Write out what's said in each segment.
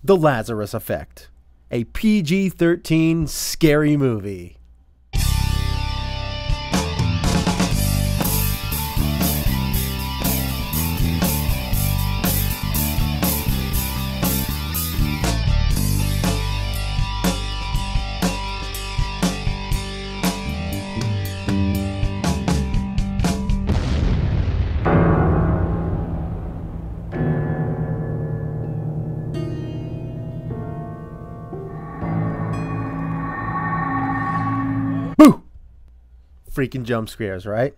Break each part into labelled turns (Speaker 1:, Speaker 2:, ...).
Speaker 1: The Lazarus Effect, a PG-13 scary movie. Boo! Freaking jump scares, right?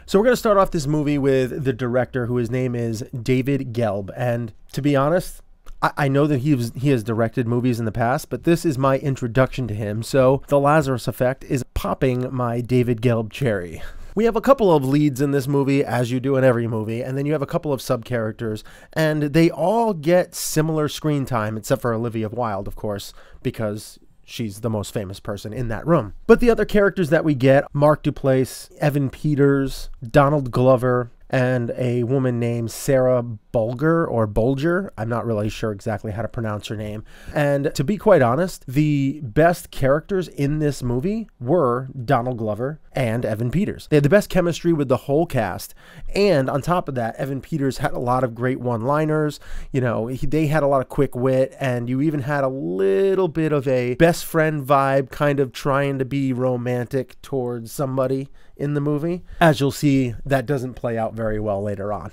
Speaker 1: So we're going to start off this movie with the director, who his name is David Gelb. And to be honest, I know that he has directed movies in the past, but this is my introduction to him. So The Lazarus Effect is popping my David Gelb cherry. We have a couple of leads in this movie, as you do in every movie, and then you have a couple of sub-characters, and they all get similar screen time, except for Olivia Wilde, of course, because she's the most famous person in that room. But the other characters that we get, Mark Duplass, Evan Peters, Donald Glover, and a woman named Sarah Bolger. I'm not really sure exactly how to pronounce her name. And to be quite honest, the best characters in this movie were Donald Glover and Evan Peters. They had the best chemistry with the whole cast. And on top of that, Evan Peters had a lot of great one-liners. You know, they had a lot of quick wit, and you even had a little bit of a best friend vibe, kind of trying to be romantic towards somebody in the movie. As you'll see, that doesn't play out very well later on.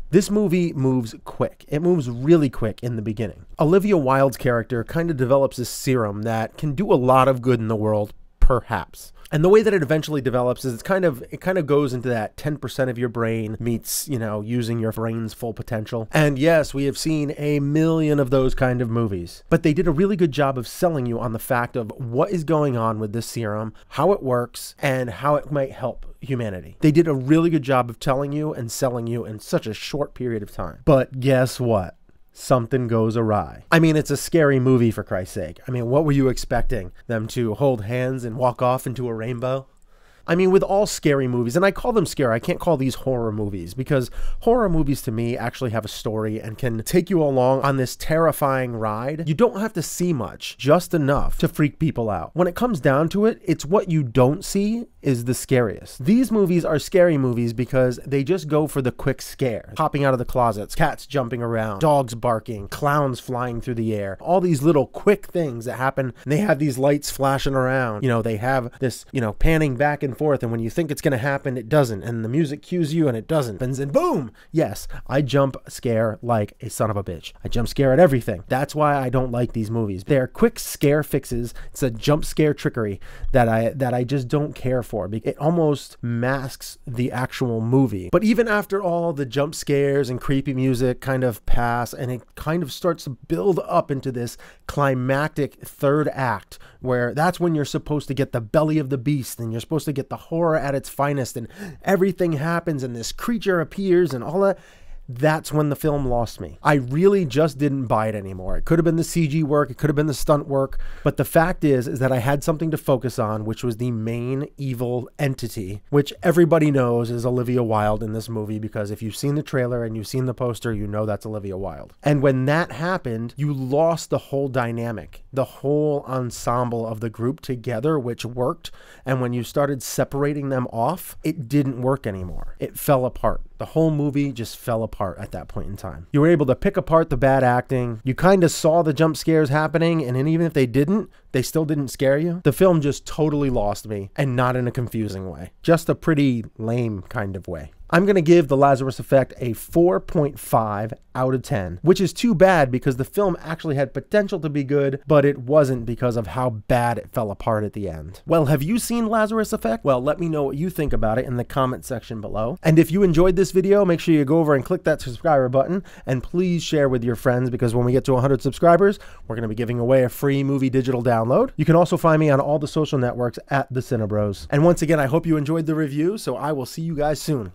Speaker 1: This movie moves quick. It moves really quick in the beginning. Olivia Wilde's character kind of develops this serum that can do a lot of good in the world, perhaps. And the way that it eventually develops is it kind of goes into that 10% of your brain meets, you know, using your brain's full potential. And yes, we have seen a million of those kind of movies. But they did a really good job of selling you on the fact of what is going on with this serum, how it works, and how it might help humanity. They did a really good job of telling you and selling you in such a short period of time. But guess what? Something goes awry. I mean, it's a scary movie, for Christ's sake. I mean, what were you expecting? Them to hold hands and walk off into a rainbow? I mean, with all scary movies, and I call them scary, I can't call these horror movies, because horror movies to me actually have a story and can take you along on this terrifying ride. You don't have to see much, just enough to freak people out. When it comes down to it, it's what you don't see is the scariest. These movies are scary movies because they just go for the quick scare. Popping out of the closets, cats jumping around, dogs barking, clowns flying through the air. All these little quick things that happen. And they have these lights flashing around. You know, they have this, you know, panning back and forth, and when you think it's going to happen, it doesn't. And the music cues you and it doesn't. And then boom! Yes, I jump scare like a son of a bitch. I jump scare at everything. That's why I don't like these movies. They're quick scare fixes. It's a jump scare trickery that I just don't care for. It almost masks the actual movie. But even after all the jump scares and creepy music kind of pass, and it kind of starts to build up into this climactic third act, where that's when you're supposed to get the belly of the beast, and you're supposed to get the horror at its finest, and everything happens, and this creature appears, and all that. That's when the film lost me. I really just didn't buy it anymore. It could have been the CG work, it could have been the stunt work, but the fact is that I had something to focus on, which was the main evil entity, which everybody knows is Olivia Wilde in this movie, because if you've seen the trailer and you've seen the poster, you know that's Olivia Wilde. And when that happened, you lost the whole dynamic, the whole ensemble of the group together, which worked, and when you started separating them off, it didn't work anymore. It fell apart. The whole movie just fell apart at that point in time. You were able to pick apart the bad acting. You kind of saw the jump scares happening, and then even if they didn't, they still didn't scare you. The film just totally lost me, and not in a confusing way. Just a pretty lame kind of way. I'm going to give The Lazarus Effect a 4.5 out of 10, which is too bad because the film actually had potential to be good, but it wasn't because of how bad it fell apart at the end. Well, have you seen Lazarus Effect? Well, let me know what you think about it in the comment section below. And if you enjoyed this video, make sure you go over and click that subscriber button, and please share with your friends, because when we get to 100 subscribers, we're going to be giving away a free movie digital download. You can also find me on all the social networks at The Cinebros. And once again, I hope you enjoyed the review, so I will see you guys soon.